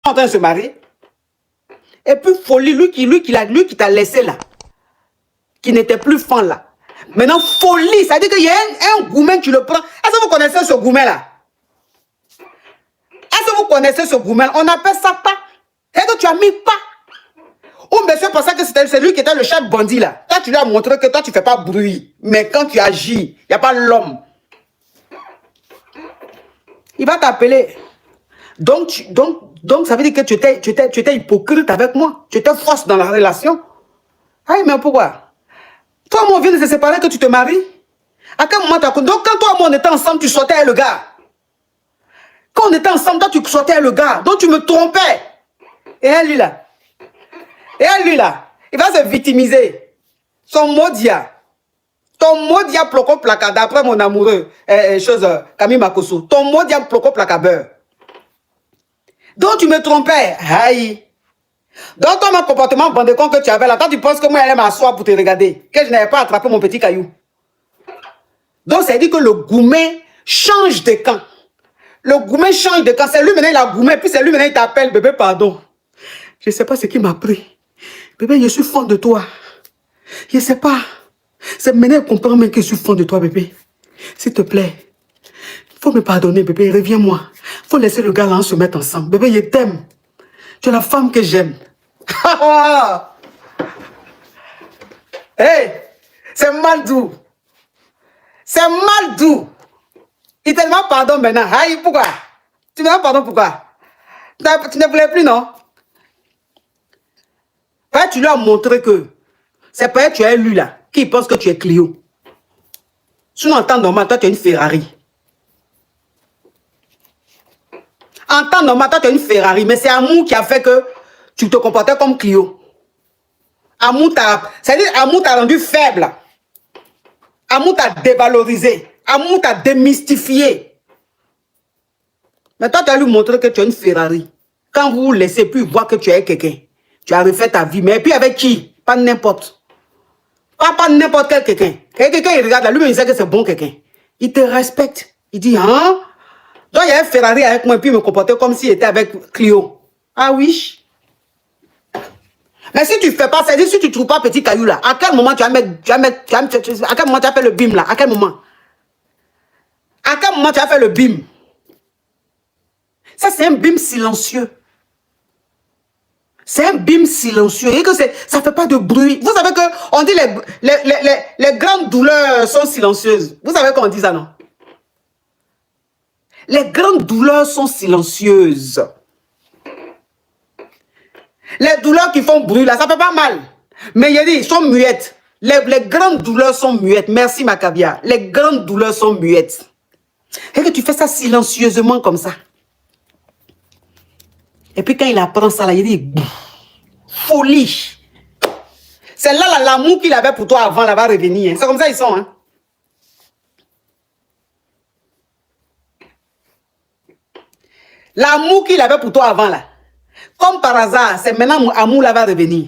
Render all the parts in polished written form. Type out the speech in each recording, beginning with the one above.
en train de se marier. Et puis folie, lui qui t'a laissé là, qui n'était plus fan là. Maintenant, folie, ça veut dire qu'il y a un gourmet, tu le prends. Est-ce que vous connaissez ce gourmet là? Est-ce que vous connaissez ce gourmet? On appelle ça pas. C'est que tu as mis pas. Ou monsieur pensait que c'était lui qui était le chef bandit là. Toi, tu lui as montré que toi, tu ne fais pas bruit. Mais quand tu agis, il n'y a pas l'homme. Il va t'appeler. Donc, ça veut dire que tu étais hypocrite avec moi. Tu étais fausse dans la relation. Ah, mais pourquoi? Toi, on vient de se séparer que tu te maries. À quel moment tu as... Donc, quand toi et moi, on était ensemble, tu sortais avec le gars. Quand on était ensemble, toi, tu sortais avec le gars. Donc, tu me trompais. Et elle, lui, là. Il va se victimiser. Son maudia. Ton maudia ploco placa, d'après mon amoureux, Camille Makoso. Ton maudia ploco placa beurre. Donc, tu me trompais. Aïe. Donc, ton comportement bandecon que tu avais là, toi, tu penses que moi, j'allais m'asseoir pour te regarder. Que je n'avais pas attrapé mon petit caillou. Donc, ça veut dire que le gourmet change de camp. Le gourmet change de camp. C'est lui maintenant, il a gourmet, puis c'est lui maintenant, il t'appelle, bébé, pardon. Je ne sais pas ce qui m'a pris. Bébé, je suis fond de toi. Je ne sais pas. C'est maintenant, je comprends même que je suis fond de toi, bébé. S'il te plaît. Il faut me pardonner, bébé. Reviens-moi. Il faut laisser le gars là se mettre ensemble. Bébé, je t'aime. Tu es la femme que j'aime. Hey, c'est mal doux. C'est mal doux. Il te demande pardon maintenant. Aïe, pourquoi? Tu me demandes pardon pourquoi? Tu ne voulais plus, non? Tu lui as montré que c'est pas tu es lui là qui pense que tu es Clio. Sinon, en temps normal, toi, tu es une Ferrari. En temps normal, toi, tu es une Ferrari. Mais c'est Amour qui a fait que tu te comportais comme Clio. Amour t'a rendu faible. Amour t'a dévalorisé. Amour t'a démystifié. Mais toi, tu as lui montré que tu es une Ferrari. Quand vous laissez plus voir que tu es quelqu'un, tu as refait ta vie. Mais puis avec qui? Pas n'importe. Pas n'importe quel quelqu'un. Quelqu'un, il regarde là, lui, il sait que c'est bon quelqu'un. Il te respecte. Il dit, hein? Donc, il y a un Ferrari avec moi, et puis il me comportait comme s'il était avec Clio. Ah oui? Mais si tu ne fais pas, c'est-à-dire si tu ne trouves pas petit caillou là, à quel moment tu vas mettre, à quel moment tu vas faire le bim là? À quel moment? À quel moment tu vas faire le bim? Ça, c'est un bim silencieux. C'est un bim silencieux. Et que ça ne fait pas de bruit. Vous savez qu'on dit les grandes douleurs sont silencieuses. Vous savez qu'on dit ça, non? Les grandes douleurs sont silencieuses. Les douleurs qui font bruit, là, ça fait pas mal. Mais il y a dit, ils sont muettes. Les grandes douleurs sont muettes. Merci, Macabia. Les grandes douleurs sont muettes. Et que tu fais ça silencieusement comme ça. Et puis quand il apprend ça, là, il dit, folie. C'est là l'amour qu'il avait pour toi avant, là, va revenir. Hein. C'est comme ça ils sont. Hein. L'amour qu'il avait pour toi avant, là. Comme par hasard, c'est maintenant mon amour là va revenir.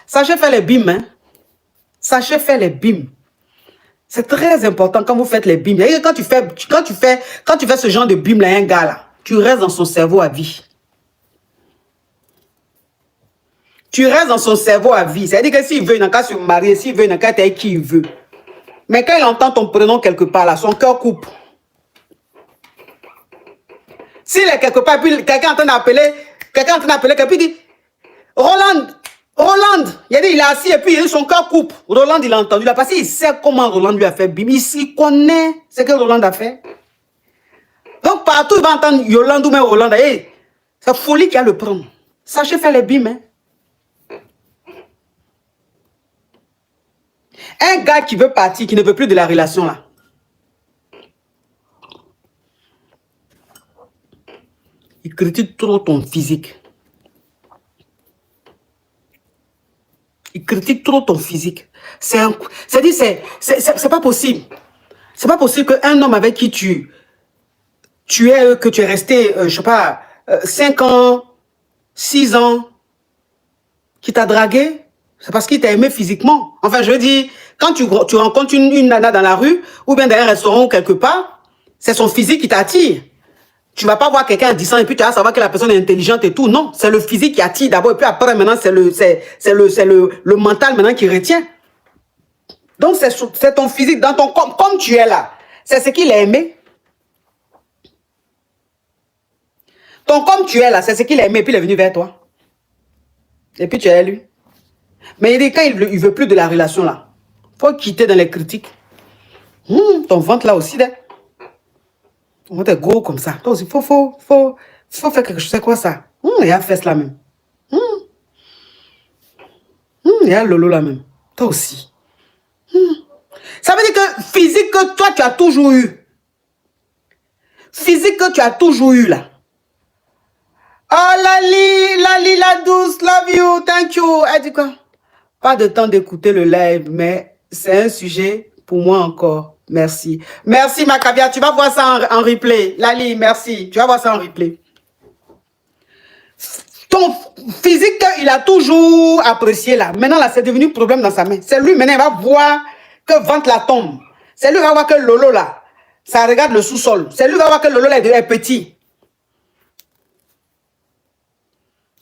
Sachez faire les bims, hein. Sachez faire les bims. C'est très important quand vous faites les bims. Et quand tu fais ce genre de bim là, un gars là, tu restes dans son cerveau à vie. Tu restes dans son cerveau à vie. C'est-à-dire que s'il veut, il n'a qu'à se marier. S'il veut, il n'a qu'à être avec qui il veut. Mais quand il entend ton prénom quelque part là, son cœur coupe. S'il est quelque part, puis quelqu'un est en train d'appeler, quelqu'un dit, Roland, il est assis et puis son cœur coupe. Roland, il a entendu là, parce qu'il sait comment Roland lui a fait bim. Il connaît ce que Roland a fait. Donc partout, il va entendre Yolande ou même Roland. Hey, c'est folie qui a le prendre. Sachez faire les bims. Hein. Un gars qui veut partir, qui ne veut plus de la relation là. Il critique trop ton physique. Il critique trop ton physique. C'est-à-dire, c'est pas possible. C'est pas possible qu'un homme avec qui que tu es resté, je sais pas, 5 ans, 6 ans, qui t'a dragué, c'est parce qu'il t'a aimé physiquement. Enfin, je veux dire, Quand tu rencontres une nana dans la rue, ou bien dans un restaurant ou quelque part, c'est son physique qui t'attire. Tu ne vas pas voir quelqu'un à 10 ans et puis tu vas savoir que la personne est intelligente et tout. Non, c'est le physique qui attire d'abord. Et puis après, maintenant, c'est le mental maintenant qui retient. Donc, c'est ton physique, dans ton corps, comme tu es là. C'est ce qu'il a aimé. Ton comme tu es là, c'est ce qu'il a aimé, et puis il est venu vers toi. Et puis tu es lui. Mais il dit, quand il veut plus de la relation là, il faut quitter dans les critiques. Ton ventre là aussi, ton ventre est gros comme ça. Toi aussi, il faut faire quelque chose. C'est quoi ça? Il y a fesse là même. Il y a Lolo là même. Toi aussi. Ça veut dire que physique que toi tu as toujours eu. Physique que tu as toujours eu là. Oh Lali, la douce, love you, thank you. Elle dit quoi? Pas de temps d'écouter le live, mais c'est un sujet pour moi encore. Merci. Merci Macabia, tu vas voir ça en replay. Lali, merci. Tu vas voir ça en replay. Ton physique, il a toujours apprécié là. Maintenant là, c'est devenu problème dans sa main. C'est lui maintenant, il va voir que ventre la tombe. C'est lui qui va voir que Lolo là, ça regarde le sous-sol. C'est lui qui va voir que Lolo là est petit.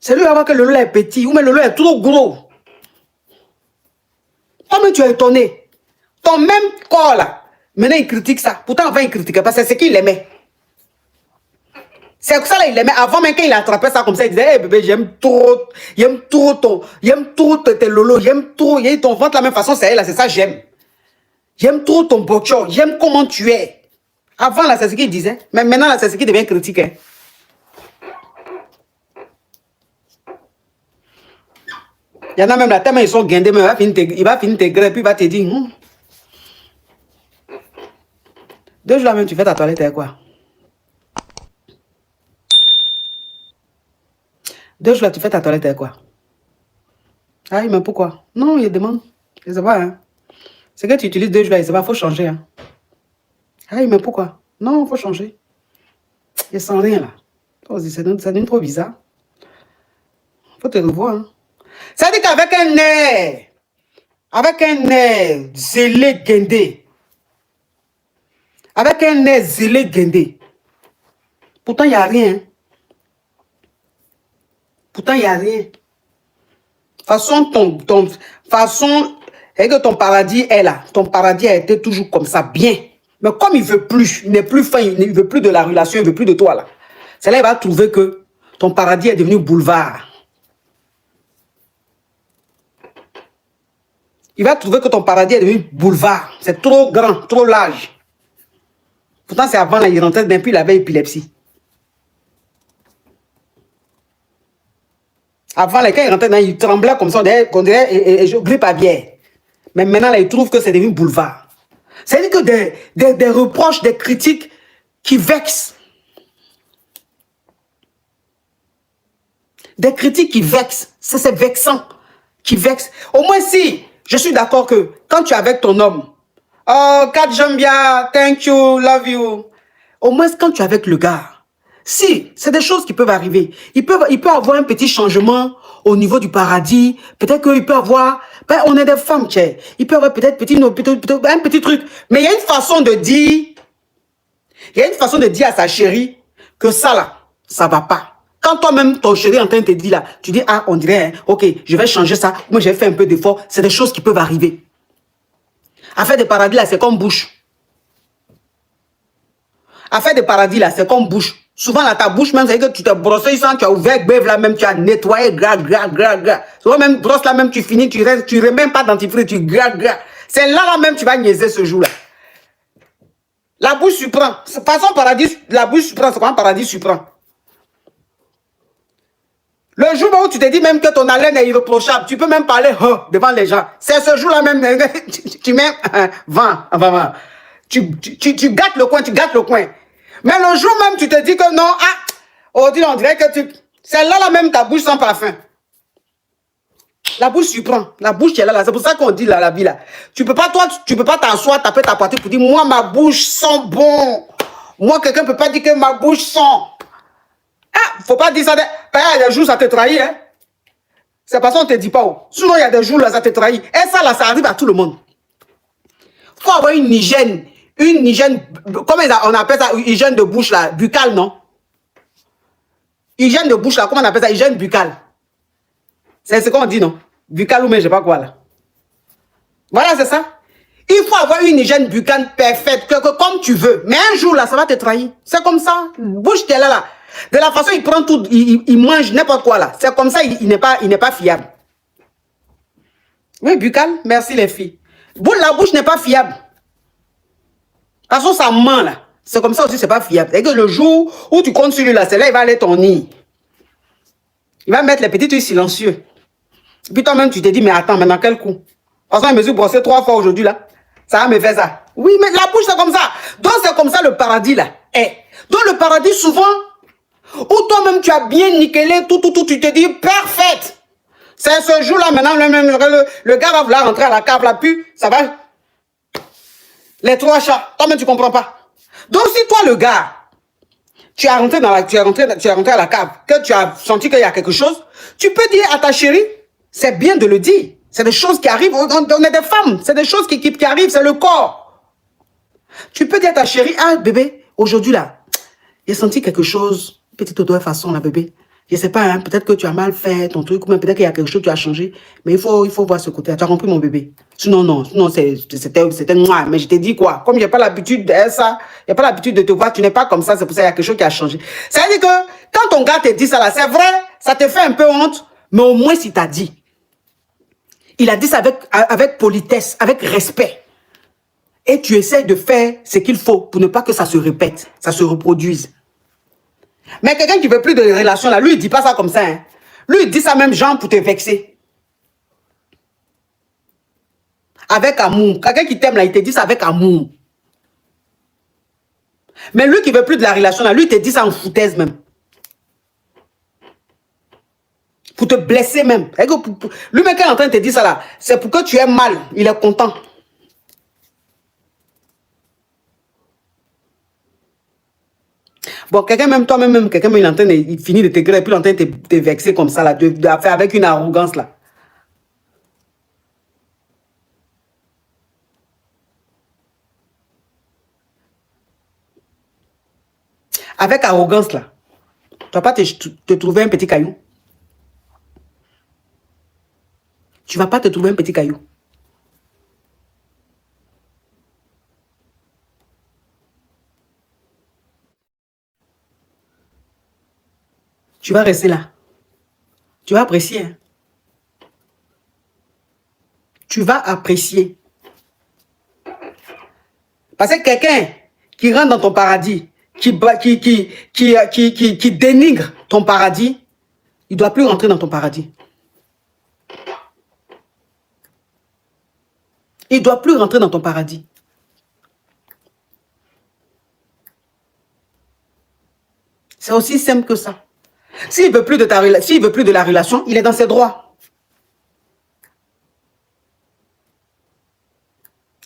C'est lui qui va voir que Lolo là est petit. Ou mais Lolo est trop gros. Toi-même, tu es étonné. Ton même corps là, maintenant il critique ça. Pourtant avant il critiquait pas, c'est ce qu'il aimait. C'est ça là, il aimait. Avant même quand il attrapait ça comme ça, il disait, hey, bébé, j'aime trop tes Lolo, j'aime trop, ton ventre de la même façon, c'est elle là, c'est ça j'aime. J'aime trop ton bocho, j'aime comment tu es. Avant là, c'est ce qu'il disait. Mais maintenant là, c'est ce qui devient critique. Hein. Il y en a même là, tellement ils sont guindés, mais il va finir tes grès, puis il va te dire, 2 jours là même, tu fais ta toilette avec quoi? 2 jours là, tu fais ta toilette avec quoi? Ah, mais pourquoi? Non, il demande. Je sais pas, hein. C'est que tu utilises 2 jours là, il faut changer, hein. Ah, mais pourquoi? Non, il faut changer. Il sent rien là. Oh, ça devient trop bizarre. Faut te revoir, hein. Ça dit qu'avec un air zélé guindé, avec un air zélé guindé, pourtant il n'y a rien. Pourtant il n'y a rien. Façon, façon, et que ton paradis est là. Ton paradis a été toujours comme ça, bien. Mais comme il veut plus, il n'est plus fin, il ne veut plus de la relation, il ne veut plus de toi là. C'est là qu'il va trouver que ton paradis est devenu boulevard. Il va trouver que ton paradis est devenu boulevard. C'est trop grand, trop large. Pourtant, c'est avant, là, il rentrait d'un puis il avait épilepsie. Avant, là, quand il rentrait, il tremblait comme ça, on dirait et je grippe à bière. Mais maintenant, là, il trouve que c'est devenu boulevard. C'est-à-dire que des reproches, des critiques qui vexent. Des critiques qui vexent. C'est vexant. Qui vexent. Au moins, si... Je suis d'accord que quand tu es avec ton homme, oh, Kat Jambia, thank you, love you. Au moins, quand tu es avec le gars, si, c'est des choses qui peuvent arriver. Il peut avoir un petit changement au niveau du paradis. Peut-être qu'il peut avoir, ben, on est des femmes, tiens. Il peut avoir peut-être un petit truc. Mais il y a une façon de dire, à sa chérie que ça là, ça va pas. Quand toi-même, ton chéri est en train de te dire là, tu dis, ah, on dirait, hein, ok, je vais changer ça. Moi, j'ai fait un peu d'effort. C'est des choses qui peuvent arriver. Affaire de paradis là, c'est comme bouche. Affaire de paradis là, c'est comme bouche. Souvent là, ta bouche même, c'est que tu t'es brossé, tu as ouvert beuve là même, tu as nettoyé, gras. Souvent même, brosse là même, tu finis, tu remets même pas dentifrice, tu gras. C'est là même, tu vas niaiser ce jour là. La bouche surprend. Façon paradis, la bouche surprend, c'est quoi un paradis surprend? Le jour où tu te dis même que ton haleine est irréprochable, tu peux même parler devant les gens. C'est ce jour-là même, tu mets vent. Tu gâtes le coin, Mais le jour même, tu te dis que non, on dirait que c'est là même ta bouche sans parfum. La bouche surprend. La bouche qui est là. C'est pour ça qu'on dit là, la vie là. Tu peux pas t'asseoir, taper ta poitrine pour dire, moi, ma bouche sent bon. Moi, quelqu'un peut pas dire que ma bouche sent. Faut pas dire ça. Il y a des jours, ça te trahit. Hein? C'est parce qu'on ne te dit pas. Sinon, il y a des jours, là, ça te trahit. Et ça, là, ça arrive à tout le monde. Il faut avoir une hygiène, comment on appelle ça, hygiène de bouche là, buccale, non? Hygiène de bouche là, comment on appelle ça, hygiène buccale. C'est ce qu'on dit, non? Buccale ou mais je sais pas quoi là. Voilà, c'est ça. Il faut avoir une hygiène buccale parfaite, que comme tu veux. Mais un jour là, ça va te trahir. C'est comme ça. Bouche t'es là. De la façon, il prend tout, il mange n'importe quoi là. C'est comme ça, il n'est pas fiable. Oui, buccale, merci les filles. La bouche n'est pas fiable. Parce que ça ment là. C'est comme ça aussi, c'est pas fiable. Et que le jour où tu comptes sur lui là, c'est là, il va aller ton nid. Il va mettre les petits trucs silencieux. Puis toi-même, tu te dis, mais attends, maintenant quel coup? Parce qu'on me suis brossé 3 fois aujourd'hui là. Ça va me faire ça. Oui, mais la bouche, c'est comme ça. Donc, c'est comme ça le paradis là. Donc, le paradis, souvent, où toi-même, tu as bien nickelé tout, tu te dis, parfait. C'est ce jour-là, maintenant, le gars va vouloir rentrer à la cave là, puis ça va. Les 3 chats, toi-même, tu comprends pas. Donc, si toi, le gars, tu es rentré à la cave, que tu as senti qu'il y a quelque chose, tu peux dire à ta chérie, c'est bien de le dire. C'est des choses qui arrivent, on est des femmes, c'est des choses qui arrivent, c'est le corps. Tu peux dire à ta chérie, ah bébé, aujourd'hui là, j'ai senti quelque chose, petite auto-façon là bébé. Je sais pas, hein, peut-être que tu as mal fait ton truc, ou même peut-être qu'il y a quelque chose que tu as changé, mais il faut voir ce côté. Tu as compris mon bébé? Sinon, non, c'était moi. Mais je t'ai dit quoi? Comme j'ai pas l'habitude de ça, j'ai pas l'habitude de te voir, tu n'es pas comme ça, c'est pour ça qu'il y a quelque chose qui a changé. Ça veut dire que quand ton gars te dit ça là, c'est vrai, ça te fait un peu honte, mais au moins s'il t'a dit. Il a dit ça avec politesse, avec respect. Et tu essaies de faire ce qu'il faut pour ne pas que ça se répète, ça se reproduise. Mais quelqu'un qui veut plus de relation là, lui il dit pas ça comme ça. Hein. Lui il dit ça même genre pour te vexer. Avec amour. Quelqu'un qui t'aime là, il te dit ça avec amour. Mais lui qui veut plus de la relation là, lui il te dit ça en foutaise même. Pour te blesser même. Lui-même qui est en train de te dire ça là, c'est pour que tu aies mal. Il est content. Bon, quelqu'un même, toi-même, quelqu'un il est en train de, il finit de t'écrire et puis il est en train de te vexer comme ça là, de faire avec une arrogance là. Avec arrogance là. Tu vas pas te trouver un petit caillou. Tu vas pas te trouver un petit caillou. Tu vas rester là. Tu vas apprécier. Hein? Tu vas apprécier. Parce que quelqu'un qui rentre dans ton paradis, qui dénigre ton paradis, il ne doit plus rentrer dans ton paradis. Il ne doit plus rentrer dans ton paradis. C'est aussi simple que ça. S'il ne veut plus de la relation, il est dans ses droits.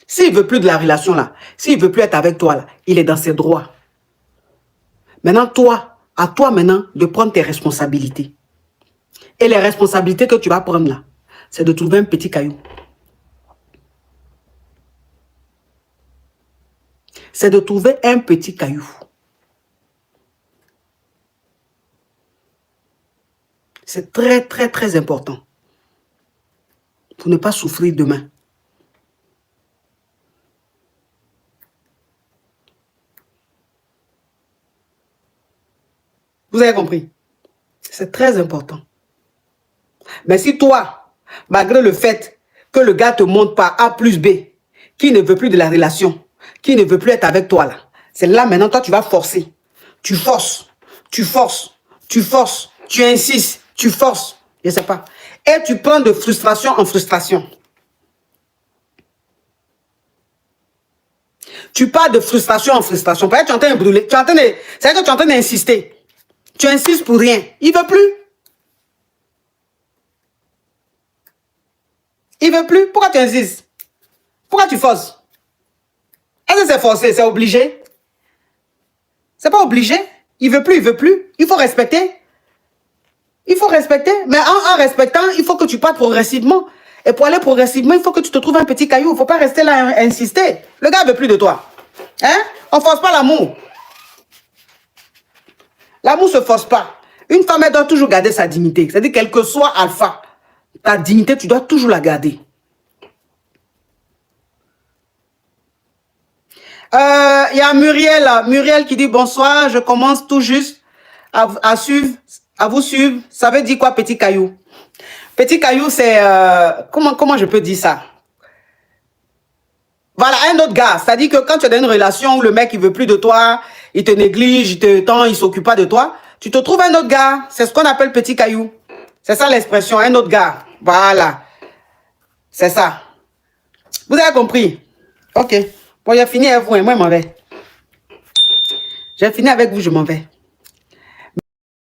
S'il ne veut plus de la relation là, s'il ne veut plus être avec toi là, il est dans ses droits. Maintenant, à toi maintenant de prendre tes responsabilités. Et les responsabilités que tu vas prendre là, c'est de trouver un petit caillou. C'est de trouver un petit caillou. C'est très, très, très important. Pour ne pas souffrir demain. Vous avez compris? C'est très important. Mais si toi, malgré le fait que le gars te montre par A plus B, qui ne veut plus de la relation, qui ne veut plus être avec toi là, c'est là maintenant, toi tu vas forcer. Tu forces, tu forces, tu forces, tu insistes, tu forces, je ne sais pas. Et tu prends de frustration en frustration. Tu pars de frustration en frustration. Peut-être tu es en train de brûler, c'est-à-dire que tu es en train d'insister. Tu insistes pour rien. Il ne veut plus. Il ne veut plus. Pourquoi tu insistes? Pourquoi tu forces? Est-ce que c'est forcé? C'est obligé? C'est pas obligé. Il ne veut plus, il ne veut plus. Il faut respecter. Il faut respecter. Mais en respectant, il faut que tu partes progressivement. Et pour aller progressivement, il faut que tu te trouves un petit caillou. Il ne faut pas rester là à insister. Le gars ne veut plus de toi. Hein? On ne force pas l'amour. L'amour ne se force pas. Une femme, elle doit toujours garder sa dignité. C'est-à-dire, quel que soit alpha, ta dignité, tu dois toujours la garder. Il y a Muriel, Muriel qui dit bonsoir, je commence tout juste à suivre, à vous suivre. Ça veut dire quoi, petit caillou? Petit caillou, c'est... comment je peux dire ça? Voilà, un autre gars. C'est-à-dire que quand tu es dans une relation où le mec, il veut plus de toi, il te néglige, il s'occupe pas de toi, tu te trouves un autre gars. C'est ce qu'on appelle petit caillou. C'est ça l'expression, un autre gars. Voilà. C'est ça. Vous avez compris? Ok. Bon, j'ai fini avec vous et moi, je m'en vais. J'ai fini avec vous, je m'en vais.